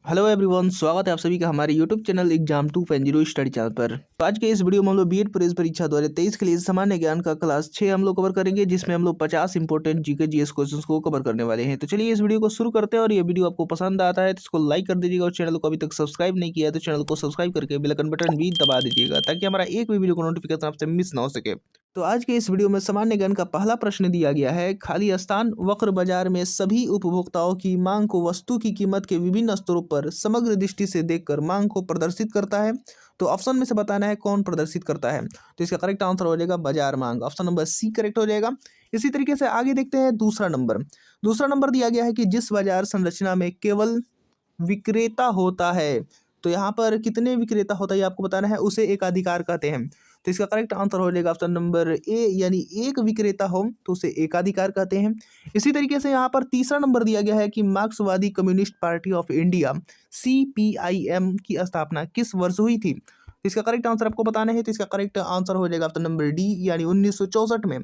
Hello everyone, स्वागत है आप सभी का हमारे YouTube channel exam 2.0 study channel पर। तो आज के इस वीडियो में हम लोग बीएड प्रवेश परीक्षा 2023 के लिए सामान्य ज्ञान का क्लास 6 हम लोग कवर करेंगे, जिसमें हम लोग 50 इंपॉर्टेंट जीके जीएस क्वेश्चंस को कवर करने वाले हैं। तो चलिए इस वीडियो को शुरू करते हैं, और ये वीडियो आपको पसंद आता है तो इसको लाइक कर दीजिएगा, और चैनल को अभी तक सब्सक्राइब नहीं किया है तो चैनल को सब्सक्राइब करके बेल आइकन बटन भी दबा दीजिएगा, ताकि हमारा एक भी वीडियो को नोटिफिकेशन आपसे मिस ना हो सके। तो आज के इस वीडियो में सामान्य ज्ञान का पहला प्रश्न दिया गया है, खाली स्थान वक्र बाजार में सभी उपभोक्ताओं की मांग को वस्तु की कीमत के विभिन्न स्तरों पर समग्र दृष्टि से देखकर मांग को प्रदर्शित करता है। तो ऑप्शन में से बताना है कौन प्रदर्शित करता है। तो इसका करेक्ट आंसर हो जाएगा बाजार मांग, ऑप्शन नंबर सी करेक्ट हो जाएगा। इसी तरीके से आगे देखते हैं दूसरा नंबर दिया गया है कि जिस बाजार संरचना में केवल विक्रेता होता है, तो यहाँ पर कितने विक्रेता होता है ये आपको बताना है, उसे एकाधिकार कहते हैं। तो इसका करेक्ट आंसर हो जाएगा ऑप्शन नंबर ए, यानी एक विक्रेता हो तो उसे एकाधिकार कहते हैं। इसी तरीके से यहाँ पर तीसरा नंबर दिया गया है कि मार्क्सवादी communist party of India CPIM की स्थापना किस वर्ष हुई थी। तो इसका करेक्ट आंसर आपको बताना है। तो इसका करेक्ट आंसर हो जाएगा ऑप्शन नंबर डी, यानी 1964 में।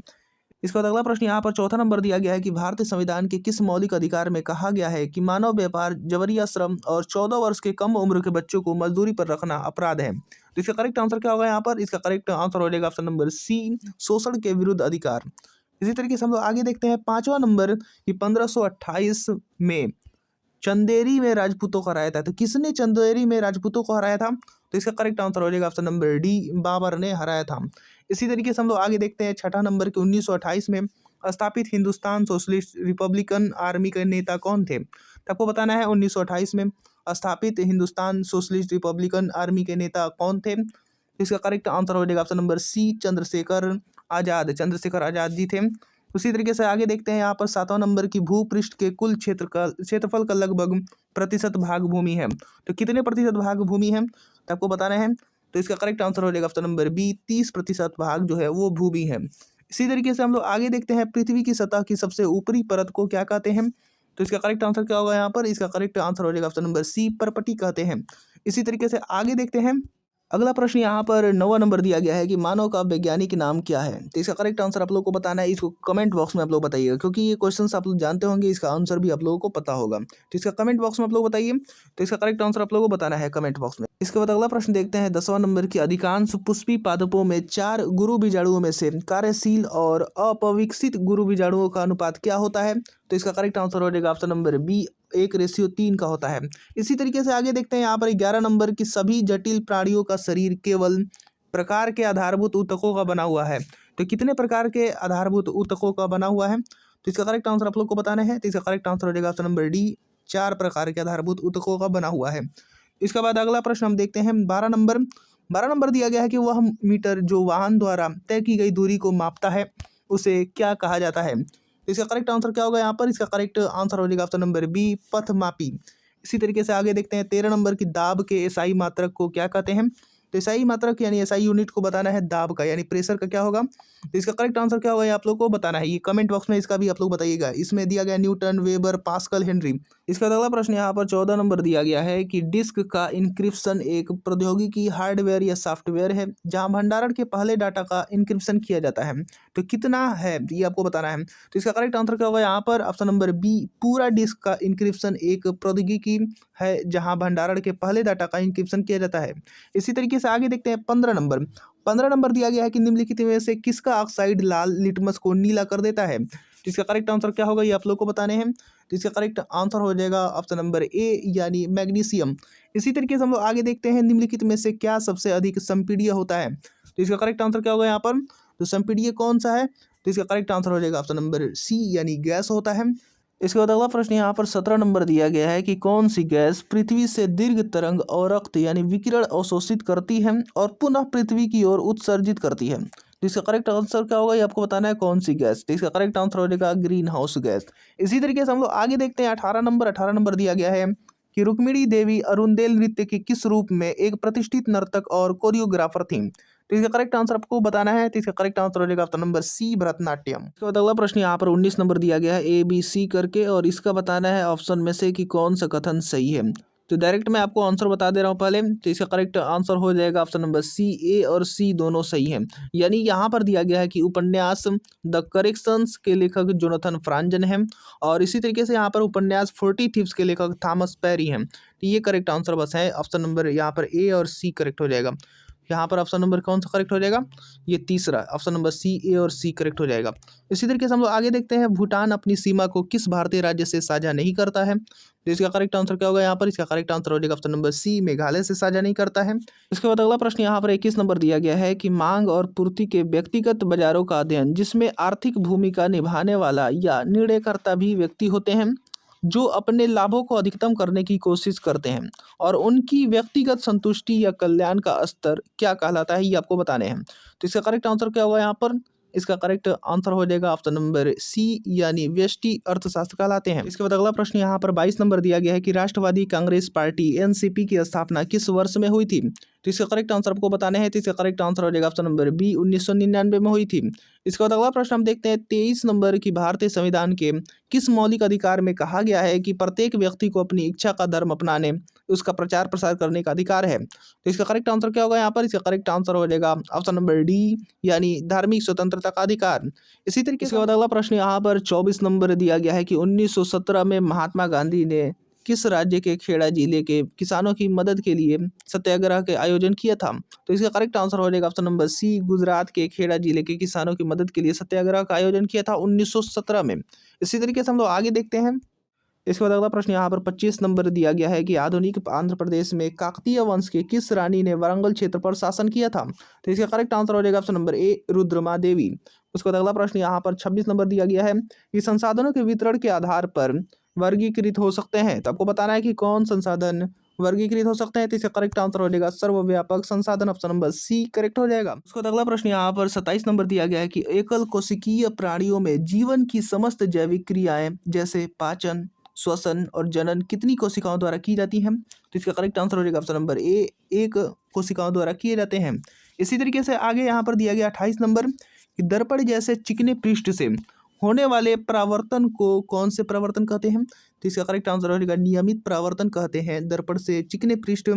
इसके बाद अगला प्रश्न यहाँ पर चौथा नंबर दिया गया है कि भारतीय संविधान के किस मौलिक अधिकार में कहा गया है कि मानव व्यापार, जबरिया श्रम और 14 वर्ष के कम उम्र के बच्चों को मजदूरी पर रखना अपराध है। तो इसका करेक्ट आंसर क्या होगा यहाँ पर, इसका करेक्ट आंसर हो जाएगा ऑप्शन नंबर सी, शोषण के विरुद्ध अधिकार। इसी तरीके से हम लोग आगे देखते हैं पांचवा नंबर कि 1528 में चंदेरी में राजपूतों को हराया था। तो किसने चंदेरी में राजपूतों को हराया था। तो इसका करेक्ट आंसर हो जाएगा ऑप्शन नंबर डी, बाबर ने हराया था। इसी तरीके से हम लोग आगे देखते हैं छठा नंबर के 1928 में स्थापित हिंदुस्तान सोशलिस्ट रिपब्लिकन आर्मी के नेता कौन थे। तो आपको बताना है 1928 में स्थापित हिंदुस्तान सोशलिस्ट रिपब्लिकन आर्मी के नेता कौन थे। इसका करेक्ट आंसर हो जाएगा ऑप्शन नंबर सी, चंद्रशेखर आजाद जी थे। उसी तरीके से आगे देखते हैं यहाँ पर सातवां नंबर की भूपृष्ठ के कुल क्षेत्रफल का लगभग प्रतिशत भाग भूमि है। तो कितने प्रतिशत भाग भूमि है तो आपको बताना है। तो इसका करेक्ट आंसर हो जाएगा ऑप्शन नंबर बी, 30% भाग जो है वो भूमि है। इसी तरीके से हम लोग आगे देखते हैं पृथ्वी की सतह की सबसे ऊपरी परत को क्या कहते हैं। तो इसका करेक्ट आंसर क्या होगा यहाँ पर, इसका करेक्ट आंसर हो जाएगा ऑप्शन नंबर सी, परपटी कहते हैं। इसी तरीके से आगे देखते हैं अगला प्रश्न यहाँ पर 9वां नंबर दिया गया है कि मानव का वैज्ञानिक नाम क्या है। तो इसका करेक्ट आंसर आप लोगों को बताना है। इसको कमेंट बॉक्स में आप लोग बताइएगा, क्योंकि ये क्वेश्चंस आप लोग जानते होंगे, इसका आंसर भी आप लोगों को पता होगा। तो इसका कमेंट बॉक्स में आप लोग बताइए। तो इसका करेक्ट आंसर आप लोगों को बताना है कमेंट बॉक्स में। इसके बाद अगला प्रश्न देखते हैं 10वां नंबर की अधिकांश पुष्पी पादपों में 4 गुरु बीजाणुओं में से कार्यशील और अपविकसित गुरु बीजाणुओं का अनुपात क्या होता है। तो इसका करेक्ट आंसर हो जाएगा ऑप्शन नंबर बी, 1:3 का होता है। इसी तरीके से आगे देखते हैं यहाँ पर 11 नंबर की सभी जटिल प्राणियों का शरीर केवल प्रकार के आधारभूत ऊतकों का बना हुआ है। तो कितने प्रकार के आधारभूत ऊतकों का बना हुआ है। तो इसका करेक्ट आंसर आप लोग को बताना है। तो इसका करेक्ट आंसर हो जाएगा ऑप्शन नंबर डी, 4 प्रकार के आधारभूत ऊतकों का बना हुआ है। इसके बाद अगला प्रश्न हम देखते हैं 12 नंबर दिया गया है कि वह मीटर जो वाहन द्वारा तय की गई दूरी को मापता है उसे क्या कहा जाता है। इसका करेक्ट आंसर क्या होगा यहाँ पर, इसका करेक्ट आंसर हो जाएगा ऑप्शन नंबर बी, पथमापी। इसी तरीके से आगे देखते हैं 13 नंबर की दाब के एसआई मात्रक को क्या कहते हैं। तो एसआई मात्रक यानी एसआई यूनिट को बताना है दाब का, यानी प्रेशर का क्या होगा। तो इसका करेक्ट आंसर क्या होगा ये आप लोग को बताना है। ये कमेंट बॉक्स में इसका भी आप लोग बताइएगा। इसमें दिया गया न्यूटन, वेबर, पास्कल, हेनरी। इसका अगला प्रश्न यहाँ पर 14 नंबर दिया गया है कि डिस्क का इंक्रिप्शन एक प्रौद्योगिकी हार्डवेयर या सॉफ्टवेयर है जहाँ भंडारण के पहले डाटा का इंक्रिप्शन किया जाता है। तो कितना है ये आपको बताना है। तो इसका करेक्ट आंसर क्या होगा यहाँ पर, ऑप्शन नंबर बी, पूरा डिस्क का इंक्रिप्शन एक प्रौद्योगिकी है जहाँ भंडारण के पहले डाटा का इंक्रिप्शन किया जाता है। इसी तरीके से आगे देखते हैं 15 नंबर दिया गया है कि निम्नलिखित में से किसका ऑक्साइड लाल लिटमस को नीला कर देता है। तो इसका करेक्ट आंसर क्या होगा ये आप लोग को बताने हैं। तो इसका करेक्ट आंसर हो जाएगा ऑप्शन नंबर ए, यानी मैग्नीशियम। इसी तरीके से हम लोग आगे देखते हैं निम्नलिखित में से क्या सबसे अधिक संपीड़ीय होता है। तो इसका करेक्ट आंसर क्या होगा यहाँ पर, तो संपीड़ीय कौन सा है। तो इसका करेक्ट आंसर हो जाएगा ऑप्शन नंबर सी, यानी गैस होता है। इसके बाद अगला प्रश्न यहाँ पर 17 नंबर दिया गया है कि कौन सी गैस पृथ्वी से दीर्घ तरंग और रक्त यानी विकिरण अवशोषित करती है और पुनः पृथ्वी की ओर उत्सर्जित करती है। तो इसका करेक्ट आंसर क्या होगा ये आपको बताना है, कौन सी गैस। तो इसका करेक्ट आंसर हो जाएगा ग्रीन हाउस गैस। इसी तरीके से हम लोग आगे देखते हैं 18 नंबर दिया गया है कि रुक्मिणी देवी अरुंदेल नृत्य के किस रूप में एक प्रतिष्ठित नर्तक और कोरियोग्राफर थी। तो इसका करेक्ट आंसर आपको बताना है। तो इसका करेक्ट आंसर हो जाएगा ऑप्शन नंबर सी, भरतनाट्यम। इसके बाद अगला प्रश्न यहाँ पर 19 नंबर दिया गया है ABC करके, और इसका बताना है ऑप्शन में से कि कौन सा कथन सही है। तो डायरेक्ट मैं आपको आंसर बता दे रहा हूँ पहले। तो इसका करेक्ट आंसर हो जाएगा ऑप्शन नंबर सी। ए और सी दोनों सही हैं। यानी यहाँ पर दिया गया है कि उपन्यास द करेक्शंस के लेखक जोनाथन फ्रांजन हैं, और इसी तरीके से यहाँ पर उपन्यास 40 थीव्स के लेखक थॉमस पेरी हैं। तो ये करेक्ट आंसर बस है ऑप्शन नंबर यहाँ पर ए और सी करेक्ट हो जाएगा। यहाँ पर ऑप्शन नंबर कौन सा करेक्ट हो जाएगा? ये तीसरा ऑप्शन नंबर सी, ए और सी करेक्ट हो जाएगा। इसी तरीके से हम लोग आगे देखते हैं, भूटान अपनी सीमा को किस भारतीय राज्य से साझा नहीं करता है? तो इसका करेक्ट आंसर क्या होगा यहाँ पर? इसका करेक्ट आंसर हो जाएगा ऑप्शन नंबर सी, मेघालय से साझा नहीं करता है। इसके बाद अगला प्रश्न यहाँ पर 21 नंबर दिया गया है कि मांग और पूर्ति के व्यक्तिगत बाजारों का अध्ययन जिसमें आर्थिक भूमिका निभाने वाला या निर्णयकर्ता भी व्यक्ति होते हैं जो अपने लाभों को अधिकतम करने की कोशिश करते हैं, और उनकी व्यक्तिगत संतुष्टि या कल्याण का स्तर क्या कहलाता है, ये आपको बताने हैं। तो इसका करेक्ट आंसर क्या होगा यहाँ पर? इसका करेक्ट आंसर हो जाएगा ऑप्शन नंबर सी, यानी व्यष्टि अर्थशास्त्र कहलाते हैं। इसके बाद अगला प्रश्न यहाँ पर 22 नंबर दिया गया है कि राष्ट्रवादी कांग्रेस पार्टी एनसीपी की स्थापना किस वर्ष में हुई थी? तो इसका करेक्ट आंसर आपको बताने हैं। तो इसका करेक्ट आंसर हो जाएगा ऑप्शन नंबर बी, 1999 में हुई थी। इसके बाद अगला प्रश्न हम देखते हैं 23 नंबर की, भारतीय संविधान के किस मौलिक अधिकार में कहा गया है कि प्रत्येक व्यक्ति को अपनी इच्छा का धर्म अपनाने, उसका प्रचार प्रसार करने का अधिकार है? तो इसका करेक्ट आंसर क्या होगा यहाँ पर? इसका करेक्ट आंसर हो जाएगा ऑप्शन नंबर डी, यानी धार्मिक स्वतंत्रता का अधिकार। इसी तरीके से अगला प्रश्न यहाँ पर 24 नंबर दिया गया है कि 1917 में महात्मा गांधी ने किस राज्य के खेड़ा जिले के किसानों की मदद के लिए सत्याग्रह के आयोजन किया था? तो इसका करेक्ट आंसर हो जाएगा ऑप्शन नंबर सी, गुजरात के खेड़ा जिले के किसानों की मदद के लिए सत्याग्रह का आयोजन किया था 1917 में। इसी तरीके से हम लोग आगे देखते हैं। इसके बाद अगला प्रश्न यहाँ पर 25 नंबर दिया गया है कि आधुनिक आंध्र प्रदेश में काकतीय वंश के किस रानी ने वारंगल क्षेत्र पर शासन किया था? तो इसका करेक्ट आंसर हो जाएगा ऑप्शन नंबर ए, रुद्रमा देवी। उसके बाद अगला प्रश्न यहाँ पर 26 नंबर दिया गया है कि संसाधनों के वितरण के आधार पर वर्गीकृत हो सकते हैं। तो आपको बताना है कि कौन संसाधन वर्गीकृत हो सकते हैं। तो इसका करेक्ट आंसर हो जाएगा सर्वव्यापक संसाधन, ऑप्शन नंबर सी करेक्ट हो जाएगा। उसके बाद अगला प्रश्न यहाँ पर 27 नंबर दिया गया है कि एकल कोशिकीय प्राणियों में जीवन की समस्त जैविक क्रियाएं जैसे पाचन, श्वसन और जनन कितनी कोशिकाओं द्वारा की जाती हैं? तो इसका करेक्ट आंसर हो जाएगा ऑप्शन नंबर ए, एक कोशिकाओं द्वारा किए जाते हैं। इसी तरीके से आगे यहाँ पर दिया गया 28 नंबर कि दर्पण जैसे चिकने पृष्ठ से होने वाले परावर्तन को कौन से परावर्तन कहते हैं? तो इसका करेक्ट आंसर हो जाएगा नियमित परावर्तन कहते हैं। दर्पण से चिकने पृष्ठ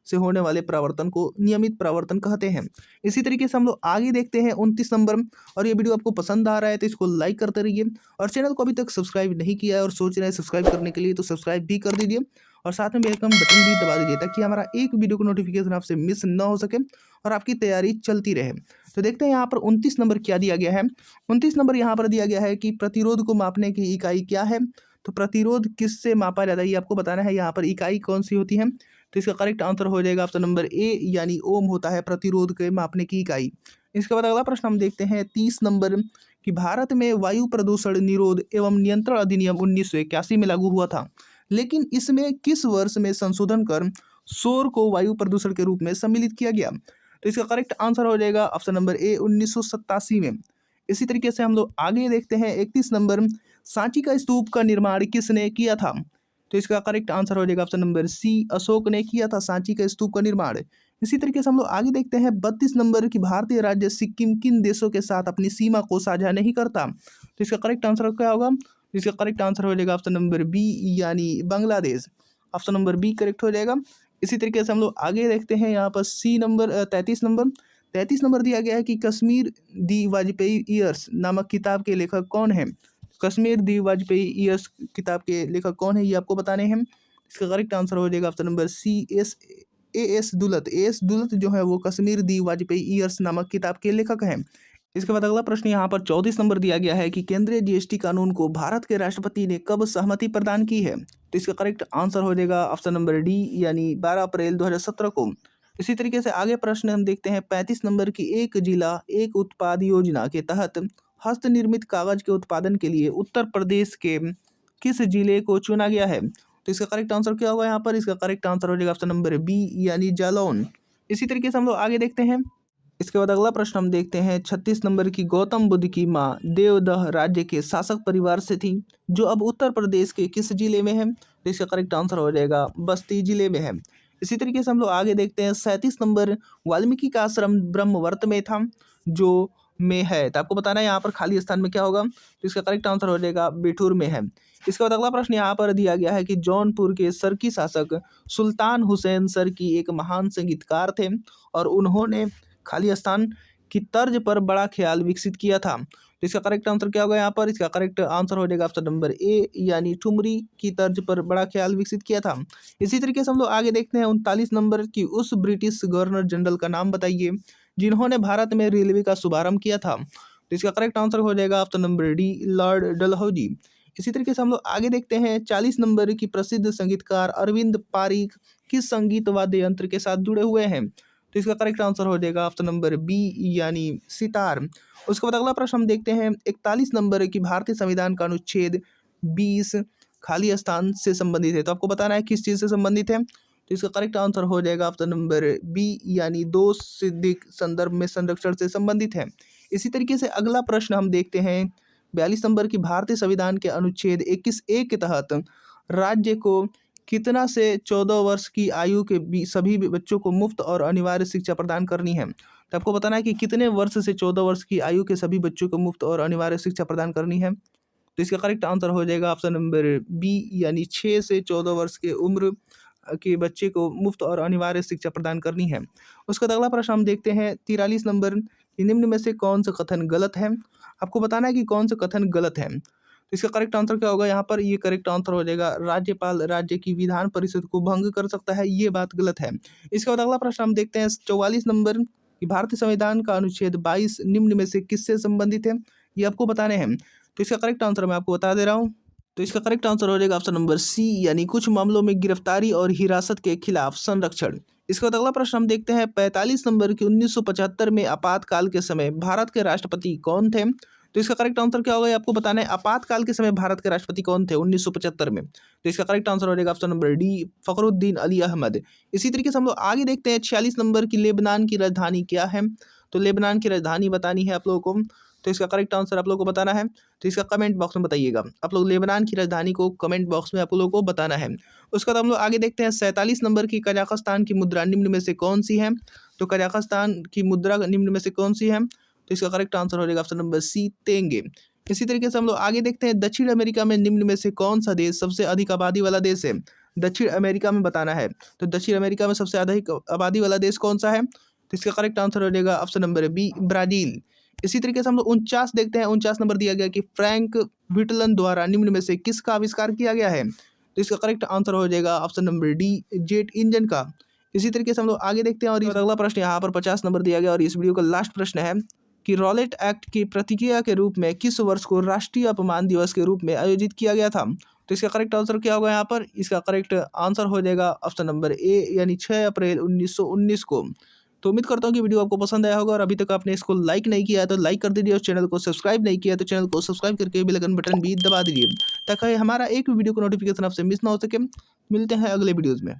से होने वाले परावर्तन को नियमित परावर्तन कहते हैं। इसी तरीके से हम लोग आगे देखते हैं 29 नंबर। और ये वीडियो आपको पसंद आ रहा है तो इसको लाइक करते रहिए, और चैनल को अभी तक सब्सक्राइब नहीं किया है और सोच रहे हैं सब्सक्राइब करने के लिए तो सब्सक्राइब भी कर दीजिए, और साथ में बेल आइकन बटन भी दबा दीजिए ताकि हमारा एक वीडियो का नोटिफिकेशन आपसे मिस ना हो सके और आपकी तैयारी चलती रहे। तो देखते हैं यहाँ पर 29 नंबर क्या दिया गया है। 29 नंबर यहाँ पर दिया गया है कि प्रतिरोध को मापने की इकाई क्या है? तो प्रतिरोध किससे मापा जाता है ये आपको बताना है। यहाँ पर इकाई कौन सी होती है? तो इसका करेक्ट आंसर हो जाएगा ऑप्शन नंबर ए, यानी ओम होता है प्रतिरोध के मापने की इकाई। इसके बाद अगला प्रश्न हम देखते हैं 30 नंबर कि भारत में वायु प्रदूषण निरोध एवं नियंत्रण अधिनियम 1981 में लागू हुआ था, लेकिन इसमें किस वर्ष में संशोधन कर शोर को वायु प्रदूषण के रूप में सम्मिलित किया गया? तो इसका करेक्ट आंसर हो जाएगा ऑप्शन नंबर ए, 1987 में। इसी तरीके से हम लोग आगे देखते हैं 31 नंबर, सांची का स्तूप का निर्माण किसने किया था? तो इसका करेक्ट आंसर हो जाएगा ऑप्शन नंबर सी, अशोक ने किया था सांची का स्तूप का निर्माण। इसी तरीके से हम लोग आगे देखते हैं 32 नंबर की, भारतीय राज्य सिक्किम किन देशों के साथ अपनी सीमा को साझा नहीं करता? तो इसका करेक्ट आंसर क्या होगा? इसका करेक्ट आंसर हो जाएगा ऑप्शन नंबर बी, यानी Bangladesh. Option number B correct हो जाएगा। इसी तरीके से हम लोग आगे देखते हैं यहाँ पर सी नंबर 33 नंबर दिया गया है कि कश्मीर दी वाजपेयी ईयर्स नामक किताब के लेखक कौन है? कश्मीर दी वाजपेयी ईयर्स किताब के लेखक कौन है ये आपको बताने हैं। इसका करेक्ट आंसर हो जाएगा option number C, S Dulat जो है वो कश्मीर दी वाजपेयी ईयर्स नामक किताब के लेखक हैं। इसके बाद अगला प्रश्न यहाँ पर 34 नंबर दिया गया है कि केंद्रीय जीएसटी कानून को भारत के राष्ट्रपति ने कब सहमति प्रदान की है? तो इसका करेक्ट आंसर हो जाएगा ऑप्शन नंबर डी, यानी 12 अप्रैल 2017 को। इसी तरीके से आगे प्रश्न हम देखते हैं 35 नंबर की, एक जिला एक उत्पाद योजना के तहत हस्त निर्मित कागज के उत्पादन के लिए उत्तर प्रदेश के किस जिले को चुना गया है? तो इसका करेक्ट आंसर क्या होगा यहाँ पर? इसका करेक्ट आंसर हो जाएगा ऑप्शन नंबर बी, यानी जालौन। इसी तरीके से हम लोग आगे देखते हैं। इसके बाद अगला प्रश्न हम देखते हैं 36 नंबर की, गौतम बुद्ध की माँ देवदह राज्य के शासक परिवार से थी जो अब उत्तर प्रदेश के किस जिले में है? तो इसका करेक्ट आंसर हो जाएगा बस्ती जिले में है। इसी तरीके से हम लोग आगे देखते हैं 37 नंबर, वाल्मीकि का आश्रम ब्रह्मवर्त में था जो में है। तो आपको बताना है यहाँ पर खाली स्थान में क्या होगा, तो इसका करेक्ट आंसर हो जाएगा बिठूर में है। इसके बाद अगला प्रश्न यहाँ पर दिया गया है कि जौनपुर के सरकी शासक सुल्तान हुसैन सरकी एक महान संगीतकार थे और उन्होंने खाली स्थान की तर्ज पर बड़ा ख्याल विकसित किया था। तो इसका करेक्ट आंसर क्या होगा यहाँ पर, इसका करेक्ट आंसर हो जाएगा ऑप्शन नंबर ए यानी ठुमरी की तर्ज पर बड़ा ख्याल विकसित किया था। इसी तरीके से हम लोग आगे देखते हैं 39 नंबर की उस ब्रिटिश गवर्नर जनरल का नाम बताइए जिन्होंने भारत में रेलवे का शुभारंभ किया था। तो इसका करेक्ट आंसर हो जाएगा option number D Lord Dalhousie. इसी तरीके से हम लोग आगे देखते हैं 40 नंबर की प्रसिद्ध संगीतकार अरविंद पारिक किस संगीत वाद्य यंत्र के साथ जुड़े हुए हैं। तो इसका करेक्ट आंसर हो जाएगा ऑप्शन नंबर बी यानी सितार। उसके बाद अगला प्रश्न हम देखते हैं 41 नंबर की भारतीय संविधान का अनुच्छेद 20 खाली स्थान से संबंधित है। तो आपको बताना है किस चीज़ से संबंधित है। तो इसका करेक्ट आंसर हो जाएगा ऑप्शन नंबर बी यानी दो सिद्धिक संदर्भ में संरक्षण से संबंधित है। इसी तरीके से अगला प्रश्न हम देखते हैं 42 नंबर की भारतीय संविधान के अनुच्छेद 21(a) के तहत राज्य को कितना से 14 वर्ष की आयु के सभी बच्चों को मुफ्त और अनिवार्य शिक्षा प्रदान करनी है। तो आपको बताना है कि कितने वर्ष से 14 वर्ष की आयु के सभी बच्चों को मुफ्त और अनिवार्य शिक्षा प्रदान करनी है। तो इसका करेक्ट आंसर हो जाएगा ऑप्शन नंबर बी यानी 6 से 14 वर्ष के उम्र के बच्चे को मुफ्त और अनिवार्य शिक्षा प्रदान करनी है। उसका अगला प्रश्न हम देखते हैं 43 नंबर, निम्न में से कौन सा कथन गलत है। आपको बताना है कि कौन सा कथन गलत है। तो इसका करेक्ट आंसर क्या होगा यहाँ पर, ये करेक्ट आंसर हो जाएगा राज्यपाल राज्य की विधान परिषद को भंग कर सकता है, ये बात गलत है। इसके बाद अगला प्रश्न हम देखते हैं 44 नंबर कि भारतीय संविधान का अनुच्छेद 22 निम्न में से किससे संबंधित है, ये आपको बताने हैं। तो इसका करेक्ट आंसर मैं आपको बता दे रहा हूँ। तो इसका करेक्ट आंसर हो जाएगा ऑप्शन नंबर सी यानी कुछ मामलों में गिरफ्तारी और हिरासत के खिलाफ संरक्षण। इसके बाद अगला प्रश्न हम देखते हैं 45 नंबर की 1975 में आपातकाल के समय भारत के राष्ट्रपति कौन थे। तो इसका करेक्ट आंसर क्या होगा, ये आपको बताना है। आपातकाल के समय भारत के राष्ट्रपति कौन थे 1975 में। तो इसका करेक्ट आंसर हो जाएगा option number D Fakhruddin Ali Ahmed. इसी तरीके से हम लोग आगे देखते हैं 46 नंबर की लेबनान की राजधानी क्या है। तो लेबनान की राजधानी बतानी है आप लोगों को। तो इसका करेक्ट आंसर आप लोगों को बताना है। तो इसका कमेंट बॉक्स में बताइएगा। आप लोग लेबनान की राजधानी को कमेंट बॉक्स में आप लोगों को बताना है। उसके बाद हम लोग आगे देखते हैं 47 नंबर की कजाकिस्तान की मुद्रा निम्न में से कौन सी है। तो कजाकिस्तान की मुद्रा निम्न में से कौन सी है। तो इसका करेक्ट आंसर हो जाएगा ऑप्शन नंबर सी तेंगे। इसी तरीके से हम लोग आगे देखते हैं दक्षिण अमेरिका में निम्न में से कौन सा देश सबसे अधिक आबादी वाला देश है। दक्षिण अमेरिका में बताना है। तो दक्षिण अमेरिका में सबसे अधिक आबादी वाला देश कौन सा है। तो इसका करेक्ट आंसर हो जाएगा ऑप्शन नंबर बी ब्राजील। इसी तरीके से हम लोग 49 देखते हैं। 49 नंबर दिया गया कि फ्रैंक व्हिटलन द्वारा निम्न में से किसका आविष्कार किया गया है। तो इसका करेक्ट आंसर हो जाएगा option number D jet engine का। इसी तरीके से हम लोग आगे देखते हैं और अगला प्रश्न यहाँ पर 50 नंबर दिया गया और इस वीडियो का लास्ट प्रश्न है कि रॉलेट एक्ट की प्रतिक्रिया के रूप में किस वर्ष को राष्ट्रीय अपमान दिवस के रूप में आयोजित किया गया था। तो इसका करेक्ट आंसर क्या होगा यहाँ पर, इसका करेक्ट आंसर हो जाएगा ऑप्शन नंबर ए यानी 6 अप्रैल 1919 को। तो उम्मीद करता हूँ कि वीडियो आपको पसंद आया होगा और अभी तक आपने इसको लाइक नहीं किया है तो लाइक कर दीजिए और चैनल को सब्सक्राइब नहीं किया तो चैनल को सब्सक्राइब करके बेल आइकन बटन भी दबा दीजिए ताकि हमारा एक भी वीडियो को नोटिफिकेशन आपसे मिस ना हो सके। मिलते हैं अगले वीडियोज़ में।